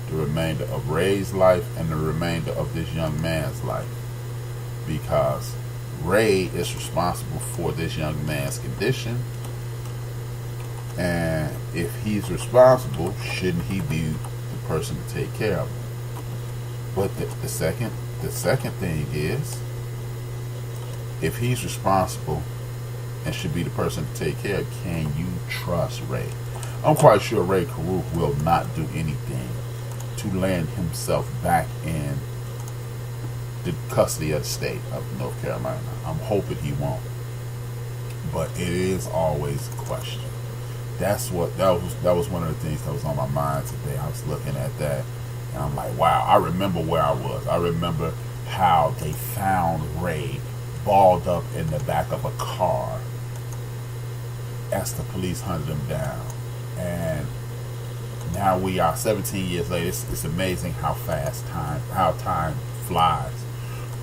the remainder of Ray's life and the remainder of this young man's life, because Ray is responsible for this young man's condition, and if he's responsible, shouldn't he be the person to take care of him? But the second thing is, if he's responsible and should be the person to take care of, can you trust Ray? I'm quite sure Ray Caruth will not do anything to land himself back in the custody of the state of North Carolina. I'm hoping he won't, but it is always a question. That was one of the things that was on my mind today. I was looking at that, and I'm like, wow. I remember where I was. I remember how they found Ray balled up in the back of a car as the police hunted him down. And now we are 17 years later. It's amazing how fast time flies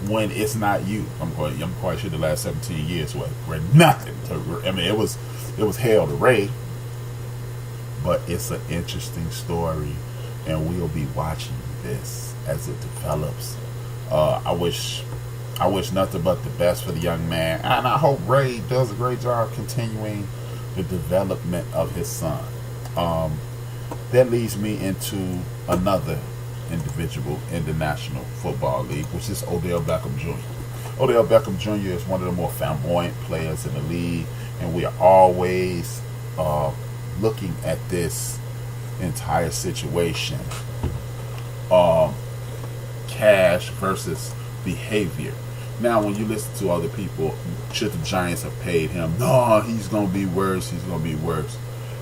when it's not you. I'm quite sure the last 17 years were nothing to. I mean, it was hell to Ray, but it's an interesting story, and we'll be watching this as it develops. I wish nothing but the best for the young man, and I hope Ray does a great job continuing the development of his son. That leads me into another individual in the National Football League, which is Odell Beckham Jr. Odell Beckham Jr. is one of the more flamboyant players in the league, and we are always looking at this entire situation, cash versus behavior. Now, when you listen to other people, should the Giants have paid him? No, he's going to be worse. He's going to be worse.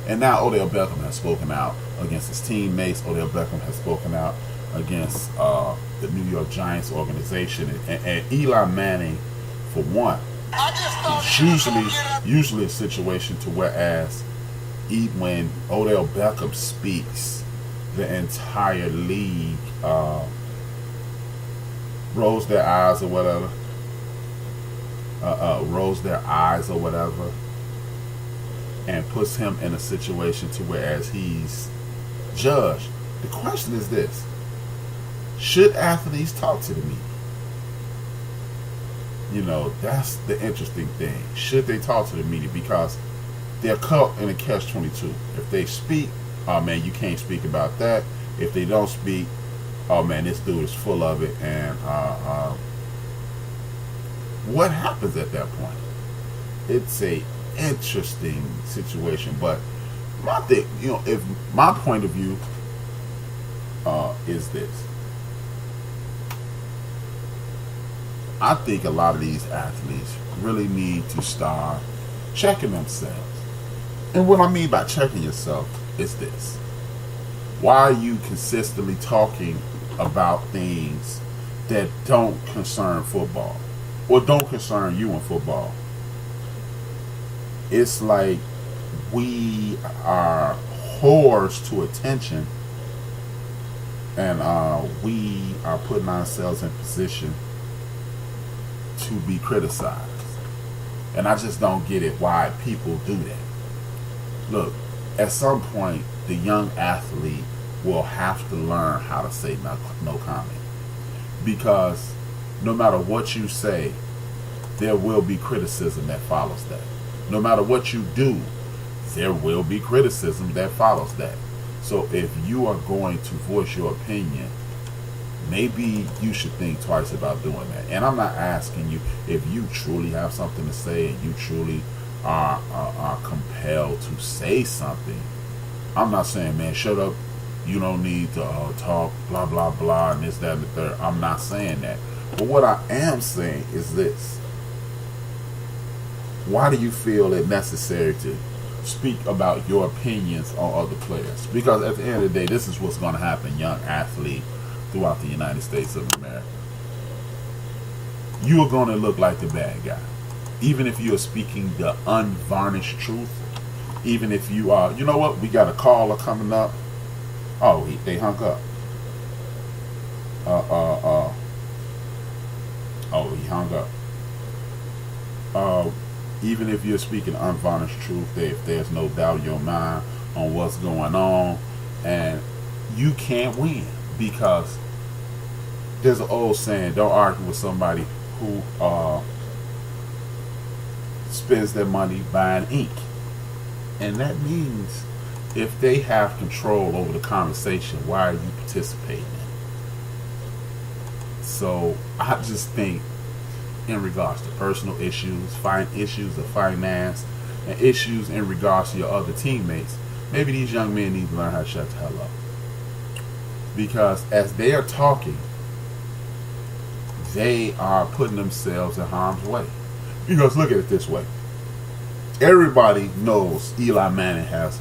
And now Odell Beckham has spoken out against his teammates. Odell Beckham has spoken out against the New York Giants organization. And Eli Manning, for one, it's usually a situation to whereas even when Odell Beckham speaks, the entire league rolls their eyes or whatever. And puts him in a situation to whereas he's judged. The question is this: should athletes talk to the media? You know, that's the interesting thing. Should they talk to the media? Because they're caught in a catch-22. If they speak, oh man, you can't speak about that. If they don't speak, oh man, this dude is full of it. And what happens at that point? It's a interesting situation. But my thing, if my point of view is this: I think a lot of these athletes really need to start checking themselves. And what I mean by checking yourself is this: why are you consistently talking about things that don't concern football or don't concern you in football? It's like we are whores to attention, and we are putting ourselves in position to be criticized. And I just don't get it why people do that. Look, at some point, the young athlete will have to learn how to say no comment. Because no matter what you say, there will be criticism that follows that. No matter what you do, there will be criticism that follows that. So if you are going to voice your opinion, maybe you should think twice about doing that. And I'm not asking you if you truly have something to say and you truly are compelled to say something. I'm not saying, man, shut up, you don't need to talk, blah, blah, blah, and this, that, and the third. I'm not saying that. But what I am saying is this: why do you feel it necessary to speak about your opinions on other players? Because at the end of the day, this is what's going to happen, young athlete, throughout the United States of America. You are going to look like the bad guy. Even if you're speaking the unvarnished truth, even if you are, you know what, we got a caller coming up. Oh, they hung up. Oh, he hung up. Even if you're speaking unvarnished truth, if there's no doubt in your mind on what's going on, and you can't win, because there's an old saying: don't argue with somebody who spends their money buying ink. And that means if they have control over the conversation, why are you participating in it? So I just think, in regards to personal issues, issues of finance, and issues in regards to your other teammates, maybe these young men need to learn how to shut the hell up. Because as they are talking, they are putting themselves in harm's way. Because look at it this way. Everybody knows Eli Manning has,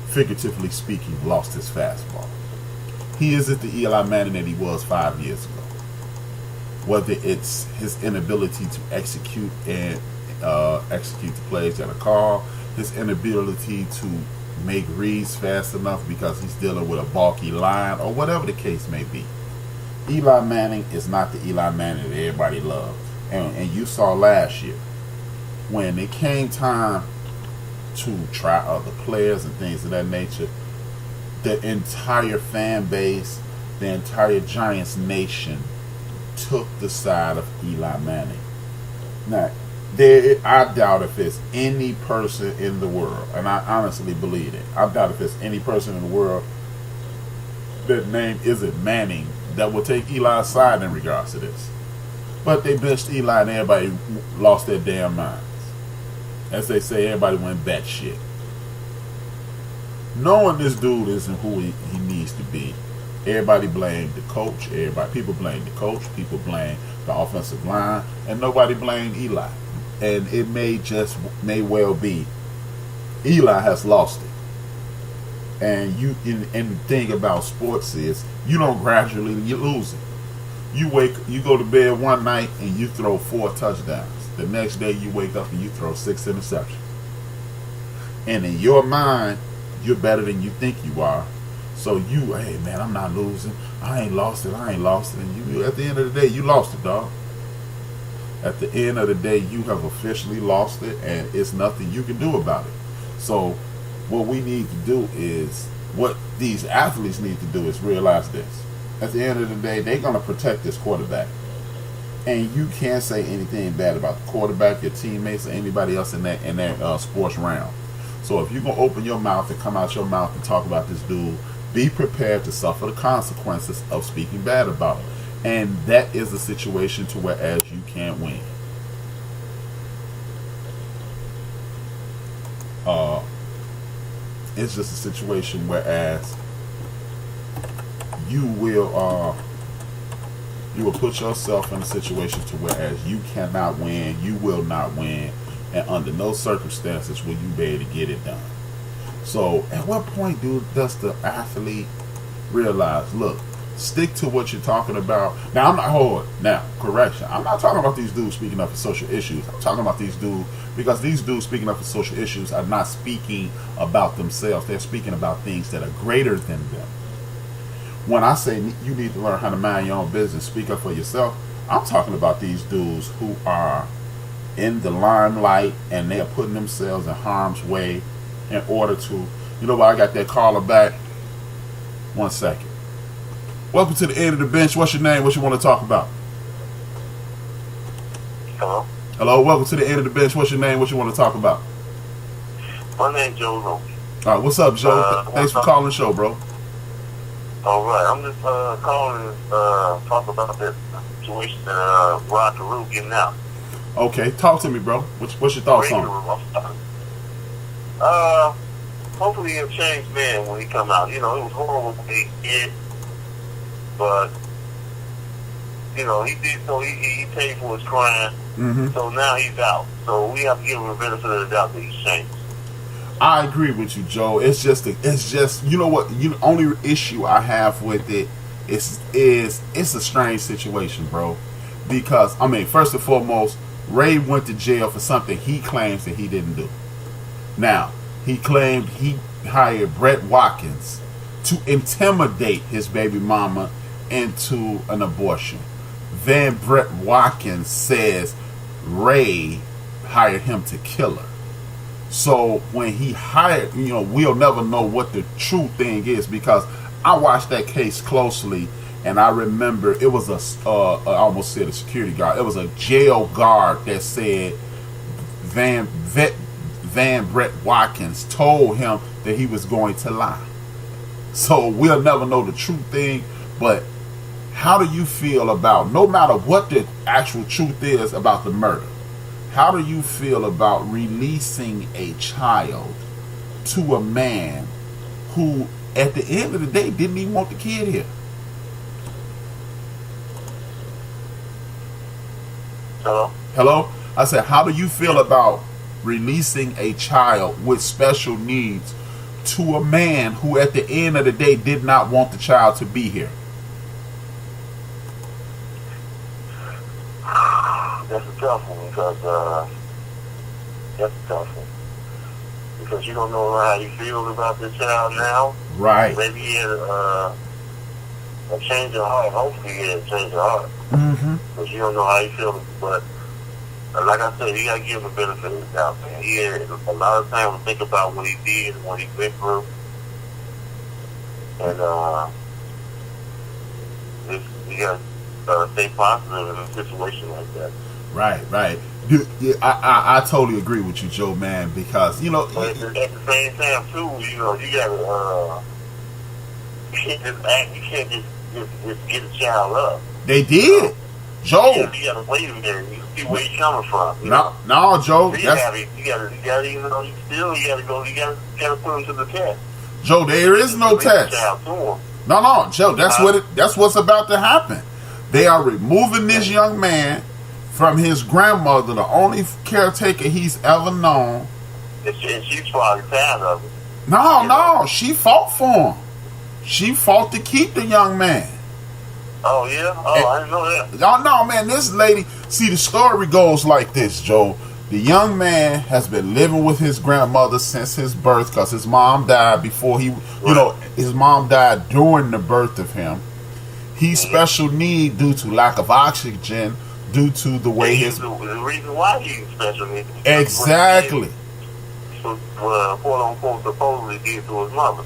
figuratively speaking, lost his fastball. He isn't the Eli Manning that he was 5 years ago. Whether it's his inability to execute the plays that are called, his inability to make reads fast enough because he's dealing with a bulky line, or whatever the case may be. Eli Manning is not the Eli Manning that everybody loved. And you saw last year, when it came time to try other players and things of that nature, the entire fan base, the entire Giants nation took the side of Eli Manning. Now, I doubt if there's any person in the world, and I honestly believe it, I doubt if there's any person in the world that name isn't Manning that will take Eli's side in regards to this. But they benched Eli and everybody lost their damn minds. As they say, everybody went batshit. Knowing this dude isn't who he needs to be, everybody blamed the coach. People blamed the coach. People blamed the offensive line, and nobody blamed Eli. And it may well be Eli has lost it. And the thing about sports is you don't gradually lose it. You go to bed one night and you throw 4 touchdowns. The next day you wake up and you throw 6 interceptions. And in your mind, you're better than you think you are. So hey man, I'm not losing. I ain't lost it. And you, at the end of the day, you lost it, dog. At the end of the day, you have officially lost it, and it's nothing you can do about it. So what we need to do is, what these athletes need to do is realize this. At the end of the day, they're going to protect this quarterback. And you can't say anything bad about the quarterback, your teammates, or anybody else in that sports realm. So if you're going to open your mouth and come out your mouth and talk about this dude, be prepared to suffer the consequences of speaking bad about him. And that is a situation to whereas you can't win. It's just a situation whereas you will put yourself in a situation to whereas you cannot win, you will not win, and under no circumstances will you be able to get it done. So at what point does the athlete realize, look, stick to what you're talking about? Now, I'm not talking about these dudes speaking up for social issues. I'm talking about these dudes, because these dudes speaking up for social issues are not speaking about themselves. They're speaking about things that are greater than them. When I say you need to learn how to mind your own business, speak up for yourself, I'm talking about these dudes who are in the limelight and they're putting themselves in harm's way in order to, you know what, I got that caller back. 1 second. Welcome to the end of the bench. What's your name? What you want to talk about? Hello? Hello, welcome to the end of the bench. What's your name? What you want to talk about? My name's Joe Roby. All right, what's up, Joe? Thanks for calling the show, bro. All right, I'm just calling to talk about that situation that Rod Carew getting out. Okay, talk to me, bro. What's your thoughts on it? Hopefully he'll change man when he come out. You know, it was horrible what he did, but you know, he did, so he paid for his crime. Mm-hmm. So now he's out. So we have to give him the benefit of the doubt that he's changed. I agree with you, Joe. It's just you know what, the only issue I have with it is it's a strange situation, bro. Because I mean, first and foremost, Ray went to jail for something he claims that he didn't do. Now, he claimed he hired Brett Watkins to intimidate his baby mama into an abortion. Then Brett Watkins says Ray hired him to kill her. So when he hired, we'll never know what the true thing is, because I watched that case closely, and I remember it was I almost said a security guard. It was a jail guard that said Van Brett Watkins told him that he was going to lie. So we'll never know the true thing, but how do you feel about, no matter what the actual truth is about the murder, how do you feel about releasing a child to a man who, at the end of the day, didn't even want the kid here? Hello? Hello? I said, how do you feel about releasing a child with special needs to a man who, at the end of the day, did not want the child to be here? That's a tough one because you don't know how he feels about the child now. Right. Maybe he had a change of heart. Hopefully he had a change of heart. Mm-hmm. Because you don't know how he feels. But like I said, you got to give him the benefit of the doubt, man. He had a lot of time to think about what he did and what he went through. And you got to stay positive in a situation like that. Right. Dude, yeah, I totally agree with you, Joe, man, because, you know... But at the same time, too, you know, you got to... you can't just act, you can't just get a child up. They did. Joe. You got to wait a minute. You see where he's coming from. No, Joe. So you got to, even though you got to put him to the test. Joe, there is no test. No, Joe, that's what's about to happen. They are removing this young man from his grandmother, the only caretaker he's ever known. And she's probably tired of it. No, she fought for him. She fought to keep the young man. Oh, yeah? I didn't know that. Oh, no, man, this lady... See, the story goes like this, Joe. The young man has been living with his grandmother since his birth because his mom died before he... You know, his mom died during the birth of him. He's special need due to lack of oxygen, due to the way his... The reason why he's special needs. Exactly. Quote-unquote, supposedly did to his mother.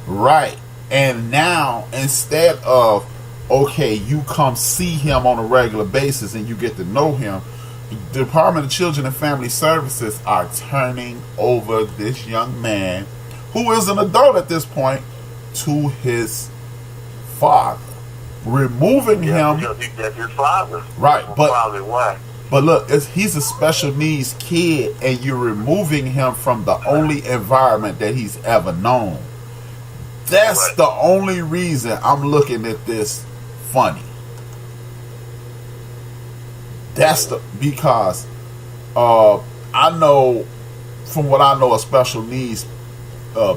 Right. And now, instead of... okay, you come see him on a regular basis and you get to know him, the Department of Children and Family Services are turning over this young man, who is an adult at this point, to his father. Removing him. That's his father. Right, but probably why. But look, he's a special needs kid, and you're removing him from the only environment that he's ever known. That's right. The only reason I'm looking at this funny. Because I know, from what I know of special needs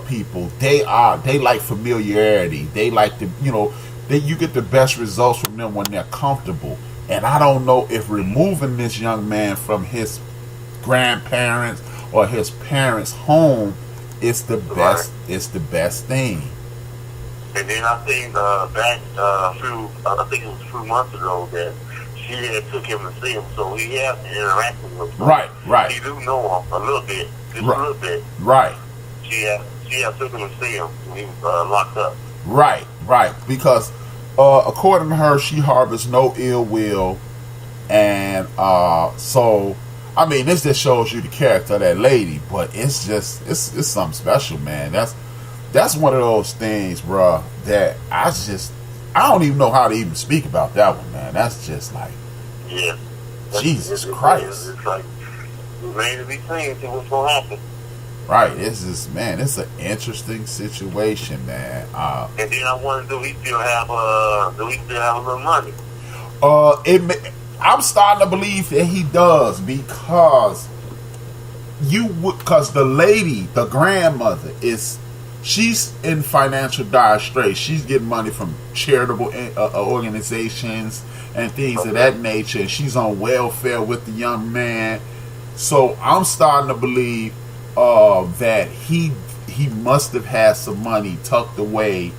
people, they like familiarity. They like to, you get the best results from them when they're comfortable. And I don't know if removing this young man from his grandparents or his parents' home is the best. It's the best thing. And then I think back I think it was a few months ago that she had took him to see him, so he has interacted with him. Right. He do know him a little bit, a little bit. Right. She had took him to see him when he was locked up. Right. Because according to her, she harbors no ill will, and so I mean, this just shows you the character of that lady. But it's something special, man. That's one of those things, bruh, that I don't even know how to even speak about that one, man. That's just like, yeah, Jesus Christ. It's like, remain to be seen, see what's gonna happen. Right, it's an interesting situation, man. And then I wonder, do we still have a little money? I'm starting to believe that he does, because the lady, the grandmother, she's in financial dire straits. She's getting money from charitable organizations and things of that nature. And she's on welfare with the young man. So I'm starting to believe that he must have had some money tucked away,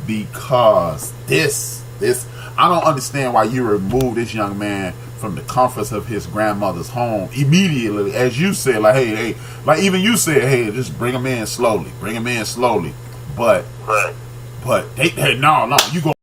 because this I don't understand why you remove this young man from the comforts of his grandmother's home immediately, as you said, like, hey, like even you said, hey, just bring him in slowly. But right. But they no, you go